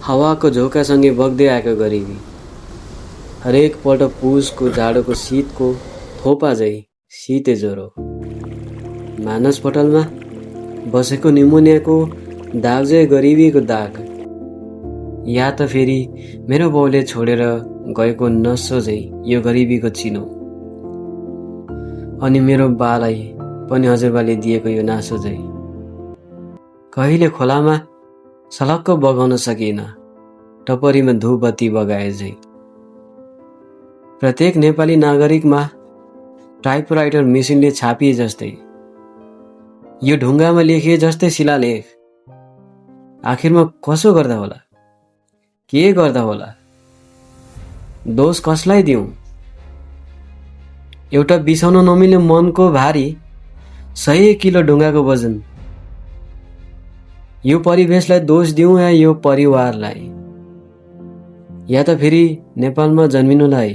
हावाको झोकासँगै बग्दै आएको गरिबी, हरेक पल्ट पुसको जाडोको शीतको थोपा झै शीते ज्वरो। मानस पटलमा बसेको निमोनियाको दाग झै गरिबीको दाग। या त फेरि मेरो बाउले छोडेर गएको नसो झै यो गरिबीको चिनो। अनि मेरो बालाई पनि हजुरबाले दिएको यो नासो झै। कहिले खोलामा सलक्क बगाउन सकिएन, टपरीमा धूपबत्ती बगाए झै। प्रत्येक नेपाली नागरिकमा टाइपराइटर मेसिनले छापिए जस्तै, यो ढुङ्गामा लेखिए जस्तै शिलालेख आखिरमा कसो गर्दा होला, के गर्दा होला, दोष कसलाई दिउँ? एउटा बिसाउन नमिल्ने मनको भारी 100 किलो ढुङ्गाको वजन। यो परिवेशलाई दोष दिउँ या यो परिवारलाई, या त फेरि नेपालमा जन्मिनुलाई?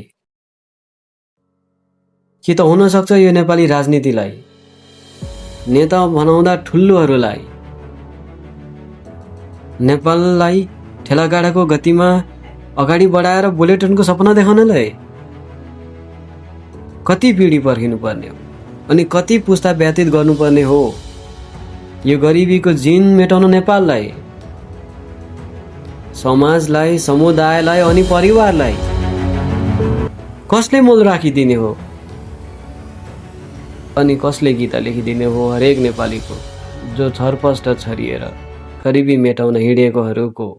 कि त हुन सक्छ यो नेपाली राजनीतिलाई, नेता बनाउँदा ठुल्लोहरूलाई, नेपाललाई ठेलागाडाको गतिमा अगाडि बढाएर बुलेटिनको सपना देखाउनलाई? कति पिढी पर्खिनु पर्ने हो अनि कति पुस्ता व्यतीत गर्नुपर्ने हो यो गरिबीको जिन मेटाउन नेपाललाई, समाजलाई, समुदायलाई अनि परिवारलाई? कसले मोल राखिदिने हो अनि कसले गीता लेखिदिने हो हरेक नेपालीको जो छरपष्ट छरिएर गरिबी मेटाउन हिँडेकोहरूको?